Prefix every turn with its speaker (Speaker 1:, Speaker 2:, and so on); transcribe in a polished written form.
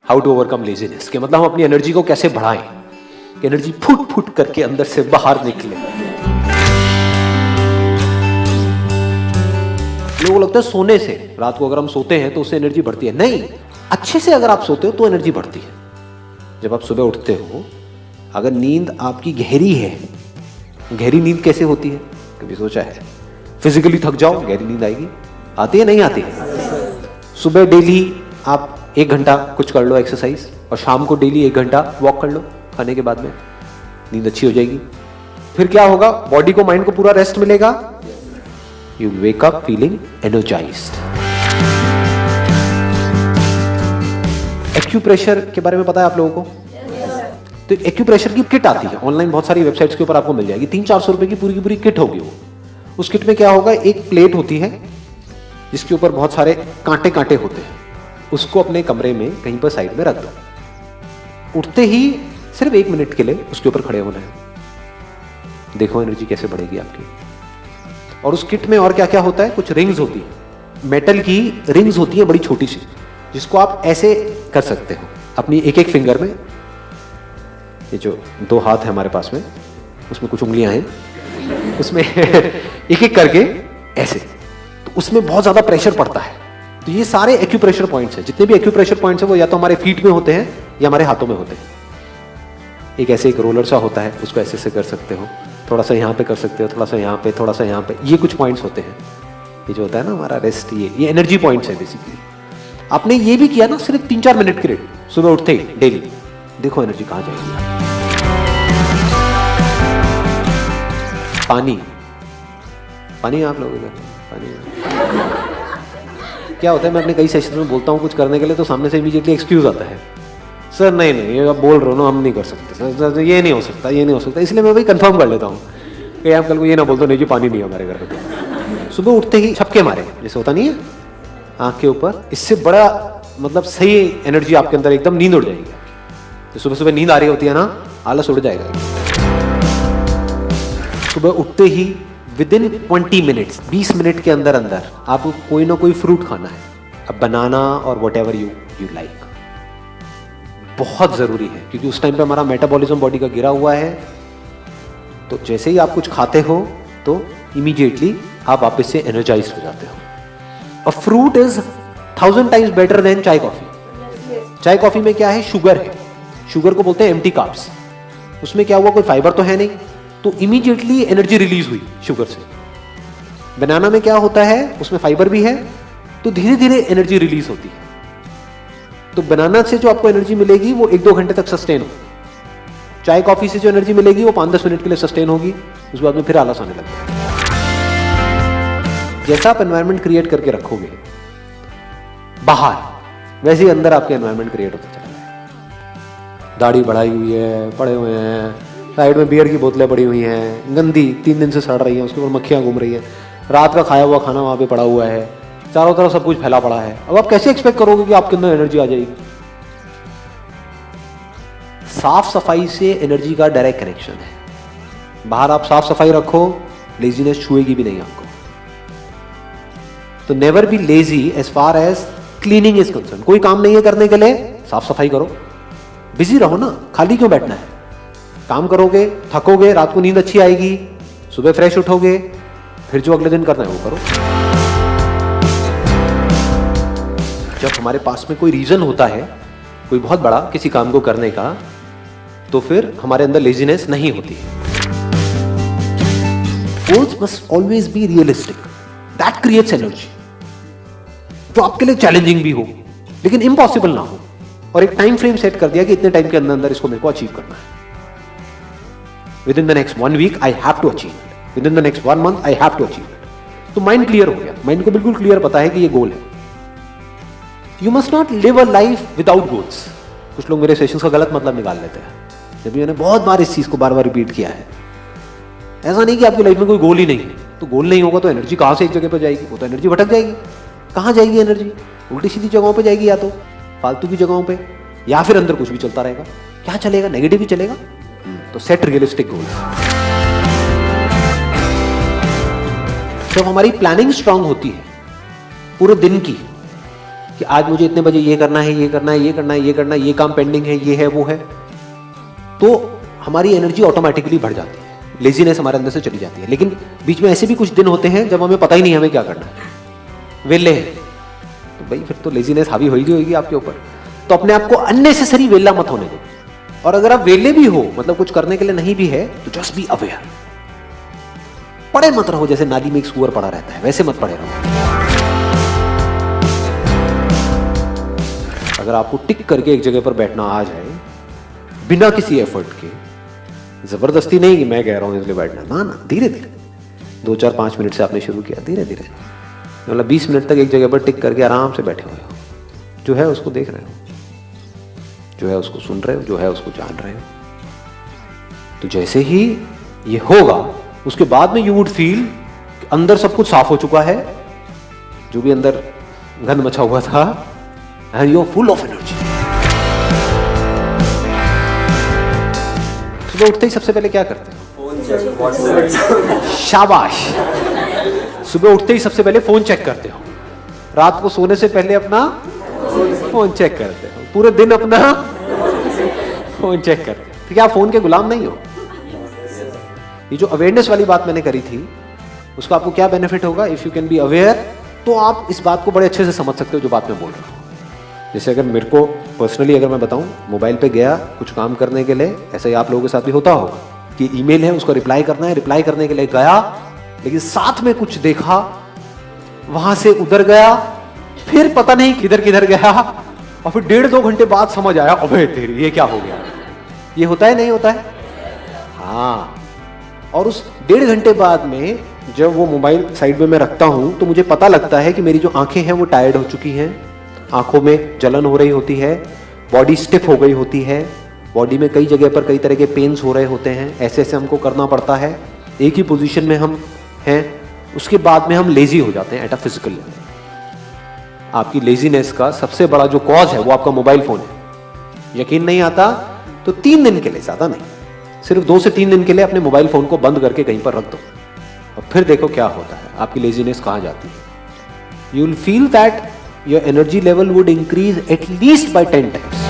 Speaker 1: How to overcome laziness, के मतलब हम अपनी एनर्जी को कैसे बढ़ाएं कि एनर्जी फुट फुट करके अंदर से बाहर निकले। लोगों को लगता है सोने से, रात को अगर हम सोते हैं तो उससे एनर्जी बढ़ती है। नहीं, अच्छे से अगर आप सोते हो तो एनर्जी बढ़ती है। जब आप सुबह उठते हो, अगर नींद आपकी गहरी है, गहरी नींद कैसे होती है कभी सोचा है? फिजिकली थक जाओ, गहरी नींद आएगी, आती है नहीं आती है? सुबह डेली आप 1 घंटा कुछ कर लो एक्सरसाइज, और शाम को डेली 1 घंटा वॉक कर लो खाने के बाद में, नींद अच्छी हो जाएगी। फिर क्या होगा? बॉडी को, माइंड को पूरा रेस्ट मिलेगा। You wake up feeling energised. Acupressure के बारे में पता है आप लोगों को? तो एक्यूप्रेशर की किट आती है ऑनलाइन, बहुत सारी वेबसाइट्स के ऊपर आपको मिल जाएगी। 300-400 रुपए की पूरी किट होगी वो। उस किट में क्या होगा? एक प्लेट होती है जिसके ऊपर बहुत सारे कांटे कांटे होते हैं। उसको अपने कमरे में कहीं पर साइड में रख दो। उठते ही सिर्फ 1 मिनट के लिए उसके ऊपर खड़े होना है। देखो एनर्जी कैसे बढ़ेगी आपकी। और उस किट में और क्या क्या होता है? कुछ रिंग्स होती है, मेटल की रिंग्स होती है बड़ी छोटी सी, जिसको आप ऐसे कर सकते हो अपनी एक फिंगर में। ये जो 2 हाथ है हमारे पास में, उसमें कुछ उंगलियां हैं, उसमें एक करके ऐसे, तो उसमें बहुत ज्यादा प्रेशर पड़ता है। तो ये सारे एक्यूप्रेशर पॉइंट्स हैं। जितने भी एक्यूप्रेशर पॉइंट्स हैं वो या तो हमारे फीट में होते हैं या हमारे हाथों में होते हैं। एक ऐसे एक रोलर सा होता है, उसको ऐसे से कर सकते हो, थोड़ा सा यहाँ पे कर सकते हो, थोड़ा सा यहाँ पे, थोड़ा सा यहाँ पे। ये कुछ पॉइंट्स होते हैं। ये जो होता है ना हमारा रेस्ट, ये एनर्जी पॉइंट्स है बेसिकली। आपने ये भी किया ना सिर्फ 3-4 मिनट के लिए सुबह उठते ही डेली, देखो एनर्जी कहाँ जाएगी। पानी आप लोगों का पानी क्या होता है? मैं अपने कई सेशन में बोलता हूँ कुछ करने के लिए, तो सामने से इमीडिएटली एक्सक्यूज आता है, सर नहीं ये आप बोल रहे हो ना, हम नहीं कर सकते सर, ये नहीं हो सकता, ये नहीं हो सकता। इसलिए मैं भाई कंफर्म कर लेता हूँ कि आप कल को ये ना बोल दो नहीं जी पानी नहीं है हमारे घर पे। सुबह उठते ही छपके मारे, जैसे होता नहीं है आँख के ऊपर, इससे बड़ा मतलब सही एनर्जी आपके अंदर, एकदम नींद उड़ जाएगी आपकी। तो सुबह सुबह नींद आ रही होती है ना, आलस उड़ जाएगा। सुबह उठते ही विदिन 20 मिनट्स, 20 मिनट के अंदर अंदर आपको कोई ना कोई फ्रूट खाना है, अब बनाना और वट एवर यू लाइक। बहुत जरूरी है, क्योंकि उस टाइम पे हमारा मेटाबॉलिज्म बॉडी का गिरा हुआ है। तो जैसे ही आप कुछ खाते हो तो इमीडिएटली आप वापस से एनर्जाइज हो जाते हो। A fruit is 1000 times better than चाय कॉफी। चाय कॉफी में क्या है? शुगर है। शुगर को बोलते हैं एम्प्टी कार्ब्स। उसमें क्या हुआ? कोई फाइबर तो है नहीं, तो इमीडिएटली एनर्जी रिलीज हुई शुगर से। बनाना में क्या होता है? उसमें फाइबर भी है, तो धीरे धीरे एनर्जी रिलीज होती है। तो बनाना से जो आपको एनर्जी मिलेगी वो 1-2 घंटे तक सस्टेन हो। चाय कॉफी से जो एनर्जी मिलेगी वो 5-10 मिनट के लिए सस्टेन होगी, उसके बाद में फिर आलस आने लगेगा। जैसा आप एनवायरनमेंट क्रिएट करके रखोगे बाहर, वैसे ही अंदर आपके एनवायरनमेंट क्रिएट होता चला जाएगा। दाढ़ी बढ़ाई हुई है, पड़े हुए हैं, साइड में बियर की बोतलें पड़ी हुई हैं, गंदी 3 दिन से सड़ रही हैं, उसके ऊपर मक्खियां घूम रही है, रात का खाया हुआ खाना वहां पे पड़ा हुआ है, चारों तरफ सब कुछ फैला पड़ा है। अब आप कैसे एक्सपेक्ट करोगे कि आपके अंदर एनर्जी आ जाएगी? साफ सफाई से एनर्जी का डायरेक्ट कनेक्शन है। बाहर आप साफ सफाई रखो, लेजीनेस छुएगी भी नहीं आपको। तो never be lazy as far as cleaning is concern. कोई काम नहीं है करने के लिए, साफ सफाई करो, बिजी रहो ना, खाली क्यों बैठना है? काम करोगे, थकोगे, रात को नींद अच्छी आएगी, सुबह फ्रेश उठोगे, फिर जो अगले दिन करना है वो करो। जब हमारे पास में कोई रीजन होता है कोई बहुत बड़ा किसी काम को करने का, तो फिर हमारे अंदर लेजीनेस नहीं होती है। Goals must always be realistic, that creates energy. जो आपके लिए चैलेंजिंग भी हो लेकिन इम्पॉसिबल ना हो, और एक टाइम फ्रेम सेट कर दिया कि इतने टाइम के अंदर अंदर इसको मेरे को अचीव करना है। Within the next 1 week I have to achieve it. Within the next 1 month I have to achieve it. तो माइंड क्लियर हो गया, माइंड को बिल्कुल क्लियर पता है कि ये गोल है। You must not live a life without goals. कुछ लोग मेरे सेशंस का गलत मतलब निकाल लेते हैं, जब मैंने बहुत बार इस चीज को बार बार रिपीट किया है। ऐसा नहीं कि आपकी लाइफ में कोई गोल ही नहीं है, तो गोल नहीं होगा तो एनर्जी कहां से एक जगह पर जाएगी? वो तो एनर्जी भटक जाएगी। कहां जाएगी एनर्जी? उल्टी सीधी जगहों पे जाएगी, या तो फालतू की जगहों पे, या फिर अंदर कुछ भी चलता रहेगा। क्या चलेगा? नेगेटिव ही चलेगा। तो सेट रियलिस्टिक गोल्स। जब हमारी प्लानिंग स्ट्रांग होती है पूरे दिन की, कि आज मुझे इतने बजे ये करना है, ये करना है, ये करना है, ये करना है, ये काम पेंडिंग है, ये है, वो है, तो हमारी एनर्जी ऑटोमेटिकली बढ़ जाती है, लेजीनेस हमारे अंदर से चली जाती है। लेकिन बीच में ऐसे भी कुछ दिन होते हैं जब हमें पता ही नहीं हमें क्या करना है, वेले हैं, तो भाई फिर तो लेजीनेस हावी होगी आपके ऊपर। तो अपने आप को अननेसेसरी वेला मत होने दो। और अगर आप वेले भी हो, मतलब कुछ करने के लिए नहीं भी है, तो जस्ट बी अवेयर। पड़े मत रहो जैसे नाली में एक सुअर पड़ा रहता है, वैसे मत पड़े रहो। अगर आपको टिक करके एक जगह पर बैठना आ जाए बिना किसी एफर्ट के, जबरदस्ती नहीं कि मैं कह रहा हूं इसलिए बैठना, ना ना, धीरे धीरे 2-4-5 मिनट से आपने शुरू किया, धीरे धीरे, मतलब 20 मिनट तक एक जगह पर टिक करके आराम से बैठे हुए हो, जो है उसको देख रहे हो, जो है उसको सुन रहे हो, जो है उसको जान रहे हो। तो जैसे ही ये होगा उसके बाद में यू वुड फील अंदर सब कुछ साफ हो चुका है, जो भी अंदर गंद मचा हुआ था, and you are full of energy. सुबह उठते ही सबसे पहले क्या करते हो? शाबाश। सुबह उठते ही सबसे पहले फोन चेक करते हो, रात को सोने से पहले अपना फोन चेक करते हो, पूरे दिन अपना फोन चेक करते हो। तो क्या आप फोन के गुलाम नहीं हो? ये जो अवेयरनेस वाली बात मैंने करी थी, उसका आपको क्या बेनिफिट होगा? If you can be aware, तो आप इस बात को बड़े अच्छे से समझ सकते हो जो बात मैं बोल रहा हूँ। जैसे अगर मेरे को पर्सनली अगर मैं बताऊं, मोबाइल पे गया कुछ काम करने के लिए, ऐसा ही आप लोगों के साथ भी होता होगा कि ईमेल है उसको रिप्लाई करना है, रिप्लाई करने के लिए गया, लेकिन साथ में कुछ देखा, वहां से उधर गया, फिर पता नहीं किधर किधर गया, और फिर 1.5-2 घंटे बाद समझ आया, अबे तेरी ये क्या हो गया। ये होता है नहीं होता है? हाँ। और उस 1.5 घंटे बाद में जब वो मोबाइल साइड में मैं रखता हूं, तो मुझे पता लगता है कि मेरी जो आंखें हैं वो टायर्ड हो चुकी हैं, आंखों में जलन हो रही होती है, बॉडी स्टिफ हो गई होती है, बॉडी में कई जगह पर कई तरह के पेन्स हो रहे होते हैं, ऐसे ऐसे हमको करना पड़ता है, एक ही पोजीशन में हम हैं। उसके बाद में हम लेजी हो जाते हैं एट अ फिजिकल लेवल। आपकी लेजीनेस का सबसे बड़ा जो कॉज है वो आपका मोबाइल फोन है। यकीन नहीं आता तो 3 दिन के लिए, ज्यादा नहीं, सिर्फ 2 से 3 दिन के लिए अपने मोबाइल फोन को बंद करके कहीं पर रख दो, और फिर देखो क्या होता है, आपकी लेजीनेस कहां जाती है। You will feel that your energy level would increase at least by 10 times।